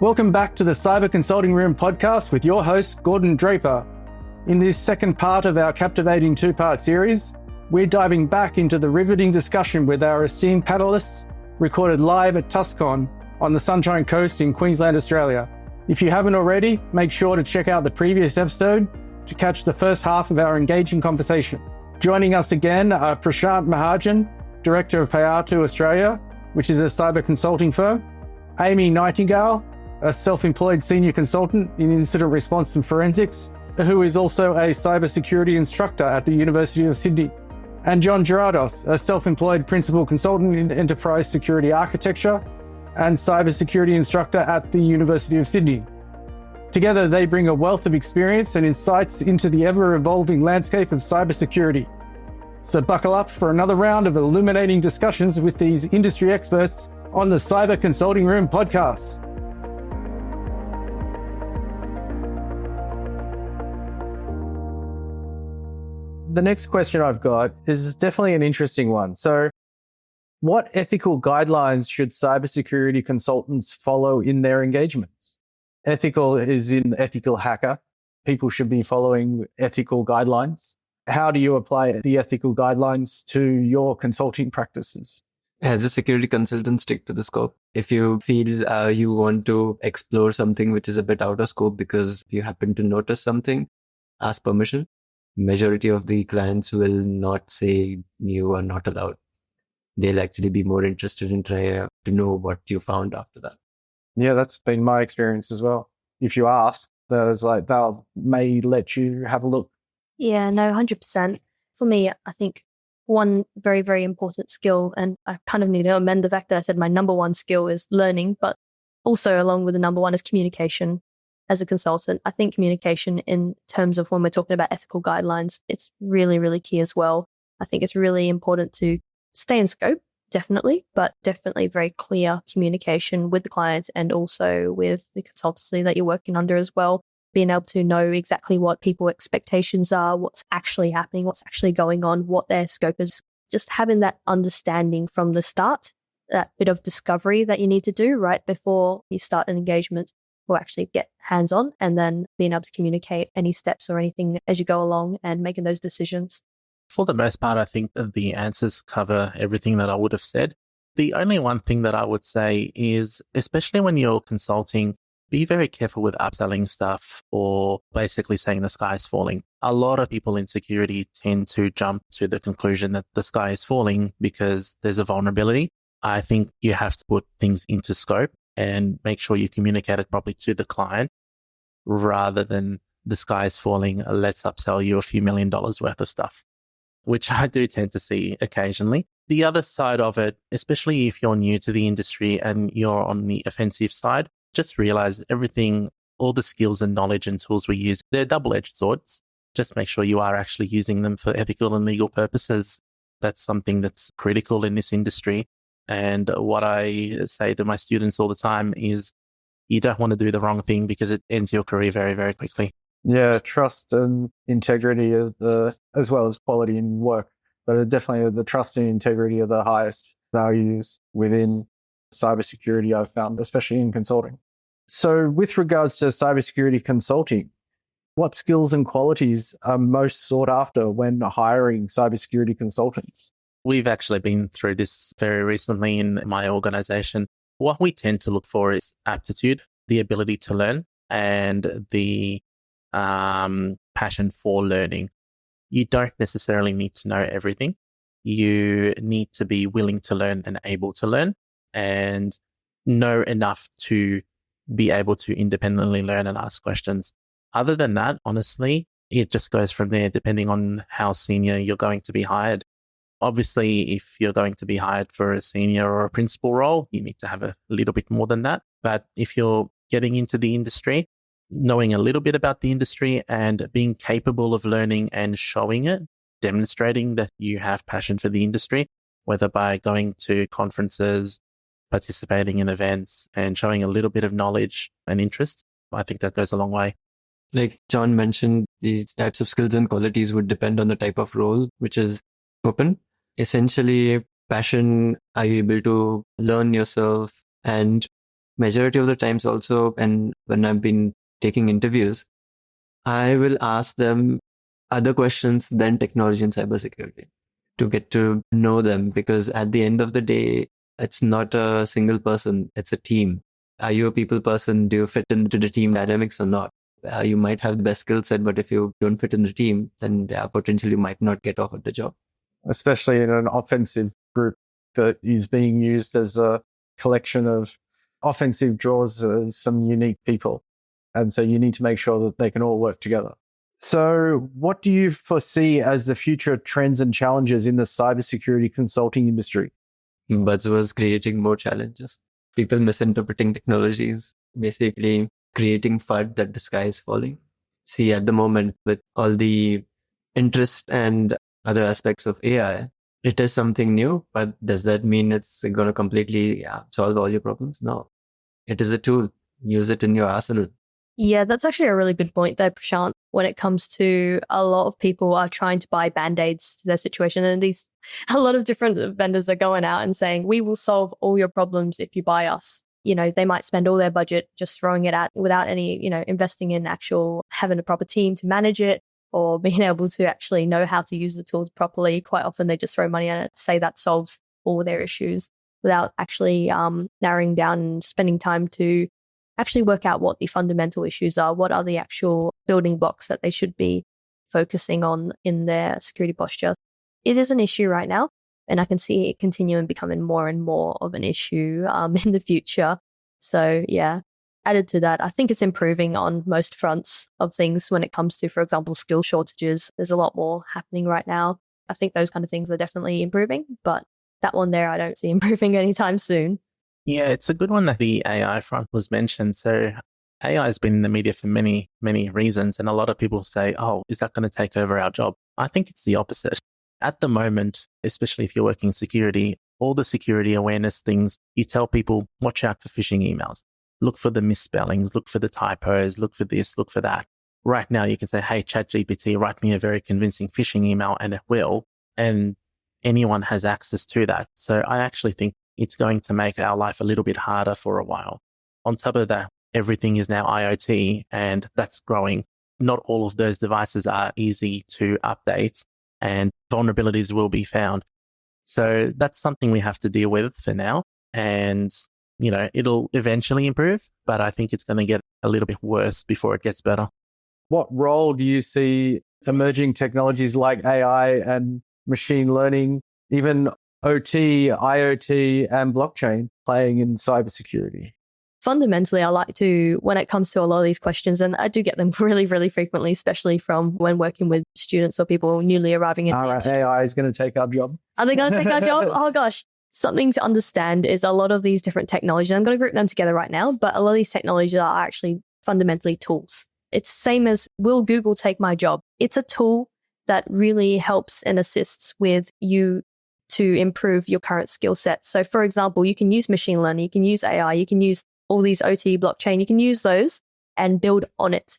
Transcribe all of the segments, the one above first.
Welcome back to the Cyber Consulting Room podcast with your host, Gordon Draper. In this second part of our captivating two-part series, we're diving back into the riveting discussion with our esteemed panelists, recorded live at TUSCON on the Sunshine Coast in Queensland, Australia. If you haven't already, make sure to check out the previous episode to catch the first half of our engaging conversation. Joining us again are Prashant Mahajan, Director of Payatu Australia, which is a cyber consulting firm, Amy Nightingale, a self-employed senior consultant in incident response and forensics, who is also a cybersecurity instructor at the University of Sydney, and John Gerardos, a self-employed principal consultant in enterprise security architecture and cybersecurity instructor at the University of Sydney. Together, they bring a wealth of experience and insights into the ever-evolving landscape of cybersecurity. So buckle up for another round of illuminating discussions with these industry experts on the Cyber Consulting Room podcast. The next question I've got is definitely an interesting one. So, what ethical guidelines should cybersecurity consultants follow in their engagements? Ethical is in ethical hacker. People should be following ethical guidelines. How do you apply the ethical guidelines to your consulting practices? As a security consultant, stick to the scope. If you feel you want to explore something which is a bit out of scope because you happen to notice something, ask permission. Majority of the clients will not say you are not allowed. They'll actually be more interested in trying to know what you found after that. Yeah, that's been my experience as well. If you ask, they'll may let you have a look. Yeah, no, 100%. For me, I think one very, very important skill, and I kind of need to amend the fact that I said my number one skill is learning, but also along with the number one is communication. As a consultant, I think communication in terms of when we're talking about ethical guidelines, it's really, really key as well. I think it's really important to stay in scope, definitely, but definitely very clear communication with the clients and also with the consultancy that you're working under as well. Being able to know exactly what people's expectations are, what's actually happening, what's actually going on, what their scope is. Just having that understanding from the start, that bit of discovery that you need to do right before you start an engagement. Or actually get hands-on and then being able to communicate any steps or anything as you go along and making those decisions. For the most part, I think that the answers cover everything that I would have said. The only one thing that I would say is, especially when you're consulting, be very careful with upselling stuff or basically saying the sky is falling. A lot of people in security tend to jump to the conclusion that the sky is falling because there's a vulnerability. I think you have to put things into scope and make sure you communicate it properly to the client rather than the sky is falling, let's upsell you a few $1 million worth of stuff, which I do tend to see occasionally. The other side of it, especially if you're new to the industry and you're on the offensive side, just realize everything, all the skills and knowledge and tools we use, they're double-edged swords. Just make sure you are actually using them for ethical and legal purposes. That's something that's critical in this industry. And what I say to my students all the time is you don't want to do the wrong thing because it ends your career very, very quickly. Yeah, trust and integrity as well as quality in work. But definitely the trust and integrity are the highest values within cybersecurity I've found, especially in consulting. So with regards to cybersecurity consulting, what skills and qualities are most sought after when hiring cybersecurity consultants? We've actually been through this very recently in my organization. What we tend to look for is aptitude, the ability to learn, and the passion for learning. You don't necessarily need to know everything. You need to be willing to learn and able to learn and know enough to be able to independently learn and ask questions. Other than that, honestly, it just goes from there depending on how senior you're going to be hired. Obviously, if you're going to be hired for a senior or a principal role, you need to have a little bit more than that. But if you're getting into the industry, knowing a little bit about the industry and being capable of learning and showing it, demonstrating that you have passion for the industry, whether by going to conferences, participating in events and showing a little bit of knowledge and interest, I think that goes a long way. Like John mentioned, these types of skills and qualities would depend on the type of role which is open. Essentially, passion, are you able to learn yourself and majority of the times also, and when I've been taking interviews, I will ask them other questions than technology and cybersecurity to get to know them, because at the end of the day, it's not a single person, it's a team. Are you a people person? Do you fit into the team dynamics or not? You might have the best skill set, but if you don't fit in the team, then potentially you might not get offered the job. Especially in an offensive group that is being used as a collection of offensive draws some unique people. And so you need to make sure that they can all work together. So what do you foresee as the future trends and challenges in the cybersecurity consulting industry? Buzzwords creating more challenges. People misinterpreting technologies, basically creating FUD that the sky is falling. See, at the moment, with all the interest and other aspects of AI, it is something new, but does that mean it's going to completely solve all your problems? No. It is a tool. Use it in your arsenal. Yeah, that's actually a really good point there, Prashant, when it comes to a lot of people are trying to buy band-aids to their situation. And a lot of different vendors are going out and saying, we will solve all your problems if you buy us. They might spend all their budget just throwing it at without any, investing in having a proper team to manage it or being able to actually know how to use the tools properly. Quite often they just throw money at it, say that solves all their issues without actually narrowing down and spending time to actually work out what the fundamental issues are, what are the actual building blocks that they should be focusing on in their security posture. It is an issue right now, and I can see it continuing becoming more and more of an issue in the future. So yeah, added to that, I think it's improving on most fronts of things when it comes to, for example, skill shortages. There's a lot more happening right now. I think those kind of things are definitely improving, but that one there I don't see improving anytime soon. Yeah, it's a good one that the AI front was mentioned. So AI has been in the media for many, many reasons. And a lot of people say, oh, is that going to take over our job? I think it's the opposite. At the moment, especially if you're working in security, all the security awareness things, you tell people, watch out for phishing emails. Look for the misspellings, look for the typos, look for this, look for that. Right now, you can say, hey, ChatGPT, write me a very convincing phishing email, and it will. And anyone has access to that. So I actually think it's going to make our life a little bit harder for a while. On top of that, everything is now IoT, and that's growing. Not all of those devices are easy to update, and vulnerabilities will be found. So that's something we have to deal with for now. And, it'll eventually improve, but I think it's going to get a little bit worse before it gets better. What role do you see emerging technologies like AI and machine learning, even OT, IoT, and blockchain playing in cybersecurity? Fundamentally, I like to, when it comes to a lot of these questions, and I do get them really, really frequently, especially from when working with students or people newly arriving into the industry. AI is going to take our job. Are they going to take our job? Oh gosh. Something to understand is a lot of these different technologies, I'm going to group them together right now, but a lot of these technologies are actually fundamentally tools. It's same as, will Google take my job? It's a tool that really helps and assists with you to improve your current skill set. So for example, you can use machine learning, you can use AI, you can use all these OT, blockchain, you can use those and build on it.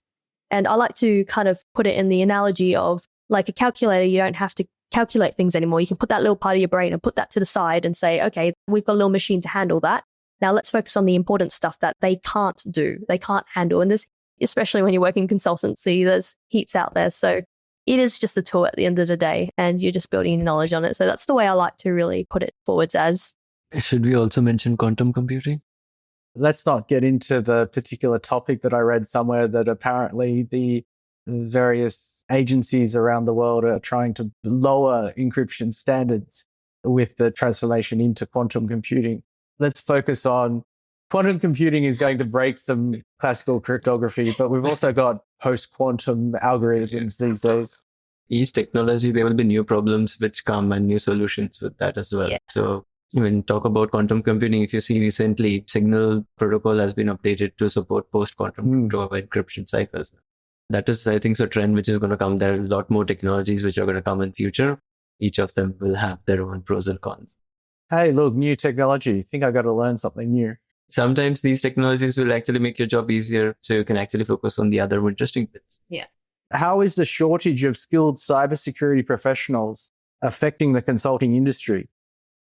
And I like to kind of put it in the analogy of like a calculator. You don't have to calculate things anymore. You can put that little part of your brain and put that to the side and say, okay, we've got a little machine to handle that. Now let's focus on the important stuff that they can't do, they can't handle. And this, especially when you're working consultancy, there's heaps out there. So it is just a tool at the end of the day, and you're just building your knowledge on it. So that's the way I like to really put it forwards as. Should we also mention quantum computing? Let's not get into the particular topic that I read somewhere that apparently the various agencies around the world are trying to lower encryption standards with the transformation into quantum computing. Let's focus on quantum computing is going to break some classical cryptography, but we've also got post-quantum algorithms these days. Each technology, there will be new problems which come and new solutions with that as well. Yeah. So when you talk about quantum computing, if you see recently, Signal protocol has been updated to support post-quantum encryption ciphers. That is, I think, a trend which is going to come. There are a lot more technologies which are going to come in future. Each of them will have their own pros and cons. Hey, look, new technology. Think I got to learn something new. Sometimes these technologies will actually make your job easier, so you can actually focus on the other more interesting bits. Yeah. How is the shortage of skilled cybersecurity professionals affecting the consulting industry?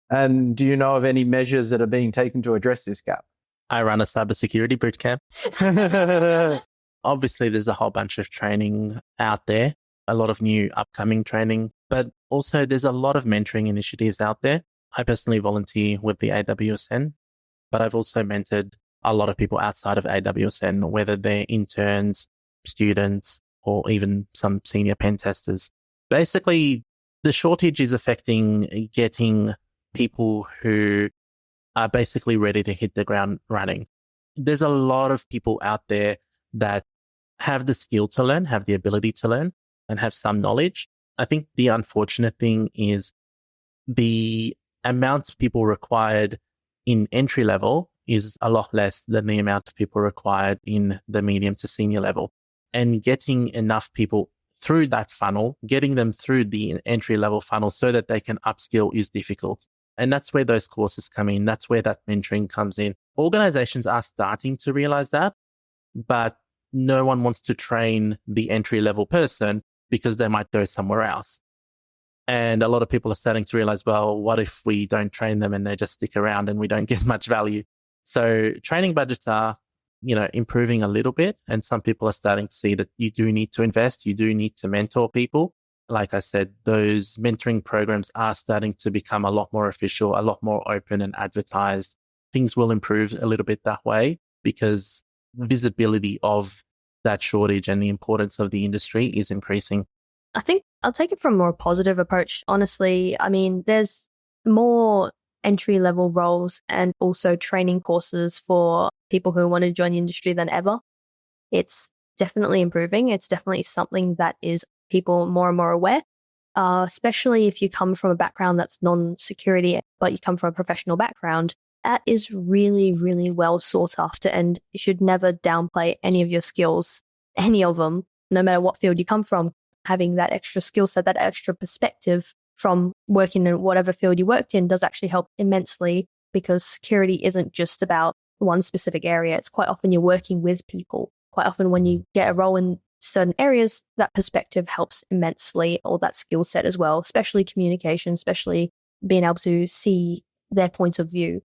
And do you know of any measures that are being taken to address this gap? I run a cybersecurity bootcamp. Obviously, there's a whole bunch of training out there, a lot of new upcoming training, but also there's a lot of mentoring initiatives out there. I personally volunteer with the AWSN, but I've also mentored a lot of people outside of AWSN, whether they're interns, students, or even some senior pen testers. Basically, the shortage is affecting getting people who are basically ready to hit the ground running. There's a lot of people out there that have the skill to learn, have the ability to learn, and have some knowledge. I think the unfortunate thing is the amount of people required in entry level is a lot less than the amount of people required in the medium to senior level. And getting enough people through that funnel, getting them through the entry level funnel so that they can upskill is difficult. And that's where those courses come in. That's where that mentoring comes in. Organizations are starting to realize that, but no one wants to train the entry level person because they might go somewhere else. And a lot of people are starting to realize, well, what if we don't train them and they just stick around and we don't get much value? So training budgets are, improving a little bit. And some people are starting to see that you do need to invest. You do need to mentor people. Like I said, those mentoring programs are starting to become a lot more official, a lot more open and advertised. Things will improve a little bit that way because visibility of that shortage and the importance of the industry is increasing. I think I'll take it from a more positive approach. Honestly, I mean, there's more entry-level roles and also training courses for people who want to join the industry than ever. It's definitely improving. It's definitely something that is people more and more aware, especially if you come from a background that's non-security, but you come from a professional background. That is really, really well sought after, and you should never downplay any of your skills, any of them, no matter what field you come from. Having that extra skill set, that extra perspective from working in whatever field you worked in does actually help immensely, because security isn't just about one specific area. It's quite often you're working with people. Quite often when you get a role in certain areas, that perspective helps immensely, or that skill set as well, especially communication, especially being able to see their point of view.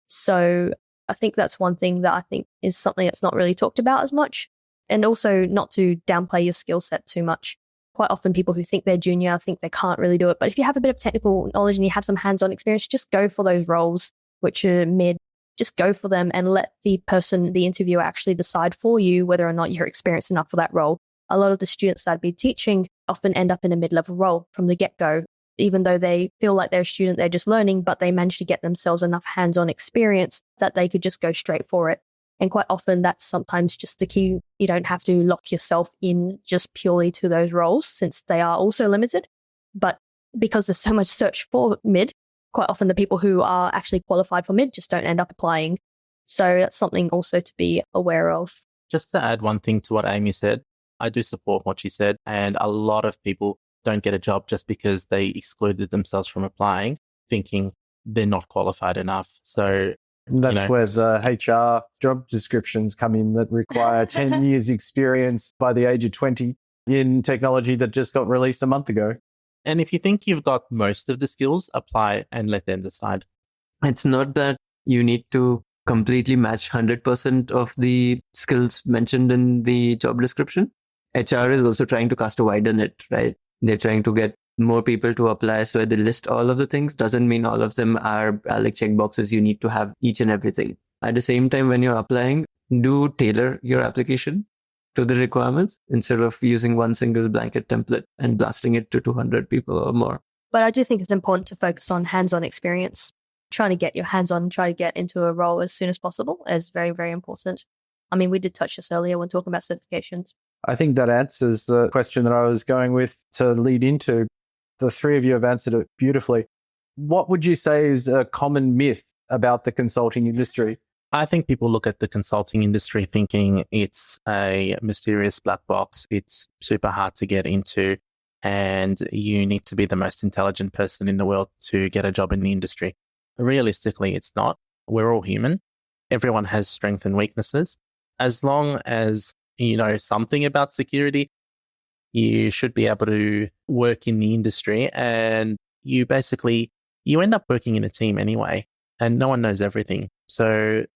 So I think that's one thing that I think is something that's not really talked about as much, and also not to downplay your skill set too much. Quite often people who think they're junior think they can't really do it. But if you have a bit of technical knowledge and you have some hands-on experience, just go for those roles, which are mid. Just go for them and let the person, the interviewer, actually decide for you whether or not you're experienced enough for that role. A lot of the students that I'd be teaching often end up in a mid-level role from the get-go. Even though they feel like they're a student, they're just learning, but they manage to get themselves enough hands-on experience that they could just go straight for it. And quite often that's sometimes just the key. You don't have to lock yourself in just purely to those roles, since they are also limited. But because there's so much search for mid, quite often the people who are actually qualified for mid just don't end up applying. So that's something also to be aware of. Just to add one thing to what Amy said, I do support what she said, and a lot of people don't get a job just because they excluded themselves from applying, thinking they're not qualified enough. So that's where the HR job descriptions come in that require 10 years experience by the age of 20 in technology that just got released a month ago. And if you think you've got most of the skills, apply and let them decide. It's not that you need to completely match 100% of the skills mentioned in the job description. HR is also trying to cast a wider net, right? They're trying to get more people to apply. So they list all of the things. Doesn't mean all of them are like checkboxes. You need to have each and everything. At the same time, when you're applying, do tailor your application to the requirements instead of using one single blanket template and blasting it to 200 people or more. But I do think it's important to focus on hands-on experience. Trying to get your hands-on, try to get into a role as soon as possible is very, very important. I mean, we did touch this earlier when talking about certifications. I think that answers the question that I was going with to lead into. The three of you have answered it beautifully. What would you say is a common myth about the consulting industry? I think people look at the consulting industry thinking it's a mysterious black box. It's super hard to get into, and you need to be the most intelligent person in the world to get a job in the industry. Realistically, it's not. We're all human. Everyone has strengths and weaknesses. As long as you know something about security, you should be able to work in the industry, and you end up working in a team anyway, and no one knows everything. So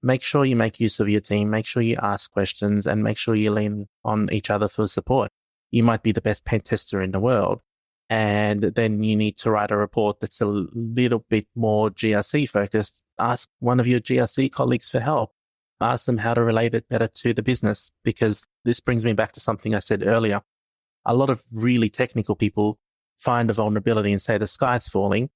make sure you make use of your team, make sure you ask questions, and make sure you lean on each other for support. You might be the best pen tester in the world, and then you need to write a report that's a little bit more GRC focused. Ask one of your GRC colleagues for help. Ask them how to relate it better to the business, because this brings me back to something I said earlier. A lot of really technical people find a vulnerability and say the sky's falling.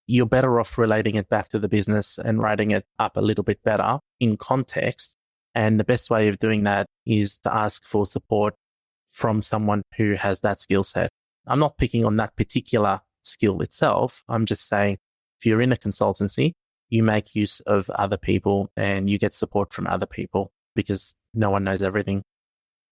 You're better off relating it back to the business and writing it up a little bit better in context. And the best way of doing that is to ask for support from someone who has that skill set. I'm not picking on that particular skill itself. I'm just saying if you're in a consultancy, you make use of other people and you get support from other people because no one knows everything.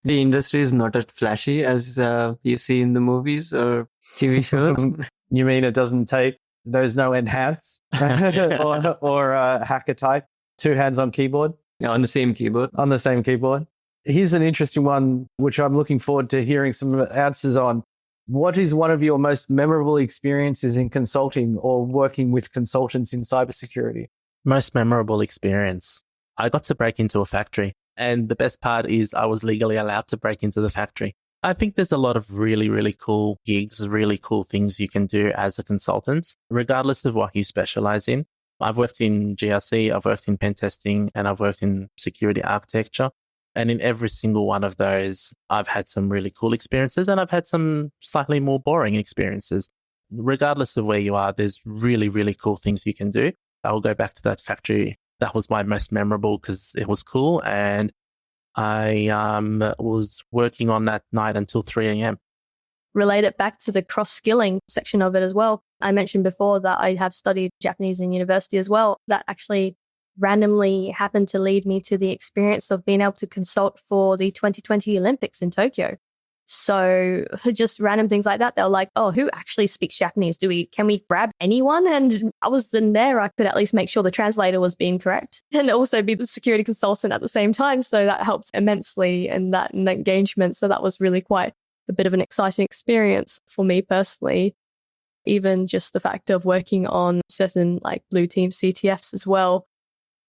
The industry is not as flashy as you see in the movies or TV shows. You mean it doesn't take, there's no enhance or hacker type, two hands on keyboard? Yeah, on the same keyboard. On the same keyboard. Here's an interesting one, which I'm looking forward to hearing some answers on. What is one of your most memorable experiences in consulting or working with consultants in cybersecurity? Most memorable experience. I got to break into a factory. And the best part is I was legally allowed to break into the factory. I think there's a lot of really, really cool gigs, really cool things you can do as a consultant, regardless of what you specialize in. I've worked in GRC, I've worked in pen testing, and I've worked in security architecture. And in every single one of those, I've had some really cool experiences and I've had some slightly more boring experiences. Regardless of where you are, there's really, really cool things you can do. I'll go back to that factory. That was my most memorable because it was cool. And I was working on that night until 3 a.m. Relate it back to the cross-skilling section of it as well. I mentioned before that I have studied Japanese in university as well. That actually randomly happened to lead me to the experience of being able to consult for the 2020 Olympics in Tokyo. So just random things like that. They're like, oh, who actually speaks Japanese? Can we grab anyone? And I was in there. I could at least make sure the translator was being correct and also be the security consultant at the same time. So that helped immensely in that engagement. So that was really quite a bit of an exciting experience for me personally. Even just the fact of working on certain like blue team CTFs as well,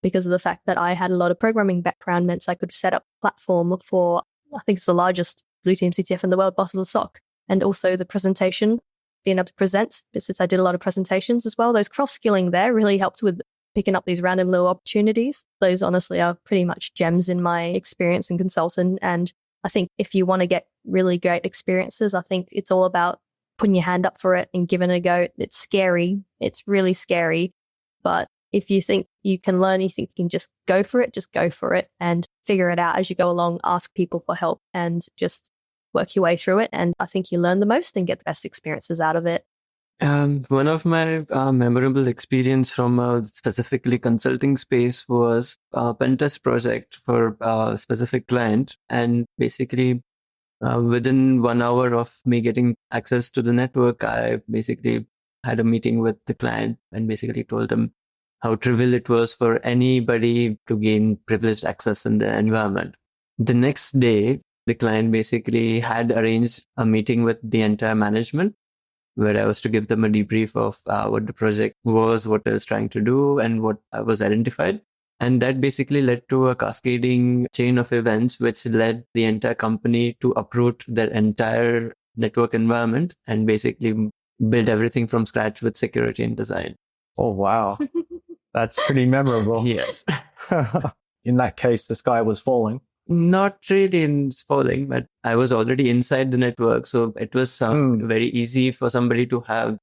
because of the fact that I had a lot of programming background meant I could set up a platform for, I think it's the largest blue team CTF in the world, Boss of the SOC, and also the presentation, being able to present, since I did a lot of presentations as well. Those cross-skilling there really helped with picking up these random little opportunities. Those honestly are pretty much gems in my experience in consulting. And I think if you want to get really great experiences, I think it's all about putting your hand up for it and giving it a go. It's scary. It's really scary. But if you think you can learn, you think you can just go for it and figure it out as you go along, ask people for help and just work your way through it. And I think you learn the most and get the best experiences out of it. One of my memorable experience from a specifically consulting space was a pen test project for a specific client. And basically, within 1 hour of me getting access to the network, I basically had a meeting with the client and basically told them how trivial it was for anybody to gain privileged access in the environment. The next day, the client basically had arranged a meeting with the entire management where I was to give them a debrief of what the project was, what I was trying to do, and what I was identified. And that basically led to a cascading chain of events, which led the entire company to uproot their entire network environment and basically build everything from scratch with security and design. Oh, wow. That's pretty memorable. Yes. In that case, the sky was falling. Not really in falling, but I was already inside the network. So it was very easy for somebody to have,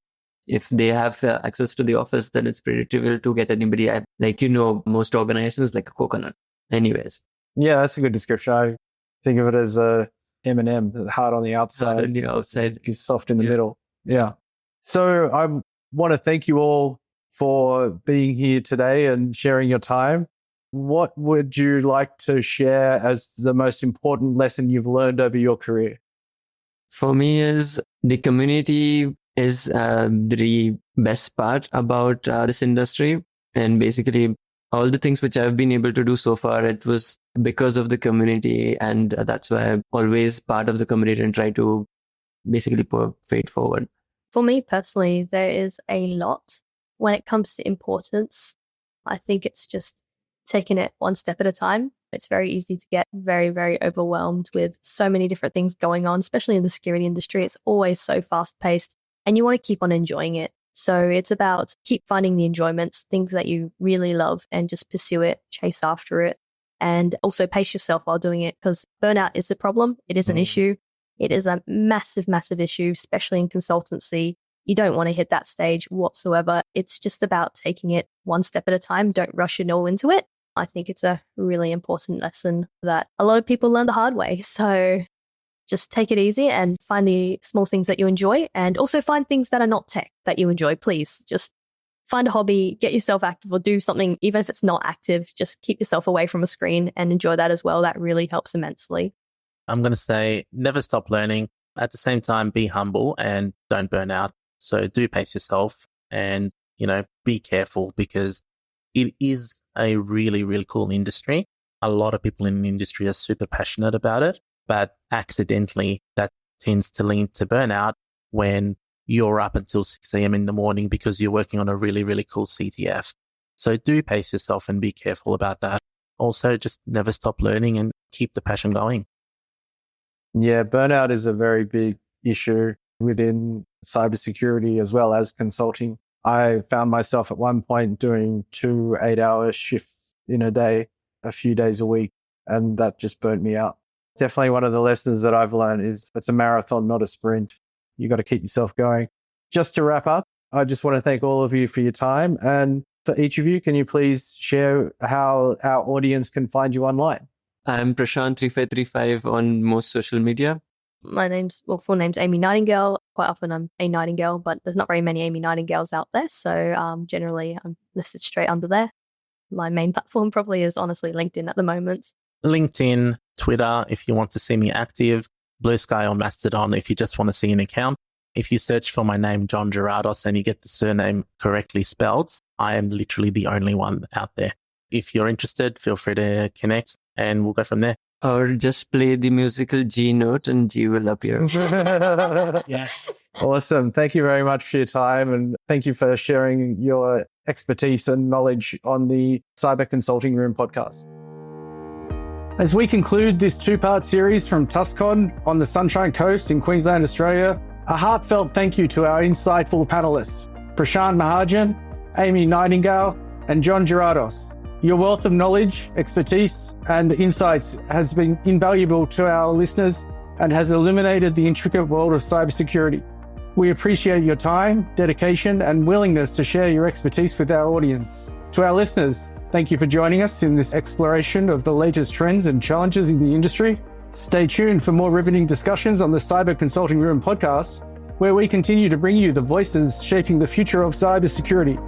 if they have access to the office, then it's pretty trivial to get anybody. Most organizations like a coconut. Anyways. Yeah, that's a good description. I think of it as a M&M, hard on the outside. Hard on the outside. Soft in the middle. Yeah. So I want to thank you all for being here today and sharing your time. What would you like to share as the most important lesson you've learned over your career? For me, is the community is the best part about this industry. And basically, all the things which I've been able to do so far, it was because of the community. And that's why I'm always part of the community and try to basically pay it forward. For me personally, there is a lot when it comes to importance. I think it's just taking it one step at a time. It's very easy to get very, very overwhelmed with so many different things going on, especially in the security industry. It's always so fast paced and you want to keep on enjoying it. So it's about keep finding the enjoyments, things that you really love, and just pursue it, chase after it, and also pace yourself while doing it, because burnout is a problem. It is an issue. It is a massive, massive issue, especially in consultancy. You don't want to hit that stage whatsoever. It's just about taking it one step at a time. Don't rush it all into it. I think it's a really important lesson that a lot of people learn the hard way. So just take it easy and find the small things that you enjoy, and also find things that are not tech that you enjoy. Please just find a hobby, get yourself active, or do something, even if it's not active, just keep yourself away from a screen and enjoy that as well. That really helps immensely. I'm going to say never stop learning. At the same time, be humble and don't burn out. So do pace yourself and, be careful, because it is a really, really cool industry. A lot of people in the industry are super passionate about it, but accidentally that tends to lead to burnout when you're up until 6 a.m. in the morning because you're working on a really, really cool CTF. So do pace yourself and be careful about that. Also, just never stop learning and keep the passion going. Yeah, burnout is a very big issue within cybersecurity as well as consulting. I found myself at one point doing 2 8-hour shifts in a day, a few days a week, and that just burnt me out. Definitely one of the lessons that I've learned is it's a marathon, not a sprint. You got to keep yourself going. Just to wrap up, I just want to thank all of you for your time. And for each of you, can you please share how our audience can find you online? I'm Prashant3535 on most social media. My full name's Amy Nightingale. Quite often I'm a Nightingale, but there's not very many Amy Nightingales out there. So generally I'm listed straight under there. My main platform probably is honestly LinkedIn at the moment. LinkedIn, Twitter, if you want to see me active, Blue Sky or Mastodon, if you just want to see an account. If you search for my name, John Gerardos, and you get the surname correctly spelled, I am literally the only one out there. If you're interested, feel free to connect and we'll go from there. Or just play the musical G note and G will appear. Yes. Awesome. Thank you very much for your time, and thank you for sharing your expertise and knowledge on the Cyber Consulting Room podcast. As we conclude this 2-part series from TUSCon on the Sunshine Coast in Queensland, Australia, a heartfelt thank you to our insightful panelists, Prashant Mahajan, Amy Nightingale, and John Gerardos. Your wealth of knowledge, expertise, and insights has been invaluable to our listeners and has illuminated the intricate world of cybersecurity. We appreciate your time, dedication, and willingness to share your expertise with our audience. To our listeners, thank you for joining us in this exploration of the latest trends and challenges in the industry. Stay tuned for more riveting discussions on the Cyber Consulting Room podcast, where we continue to bring you the voices shaping the future of cybersecurity.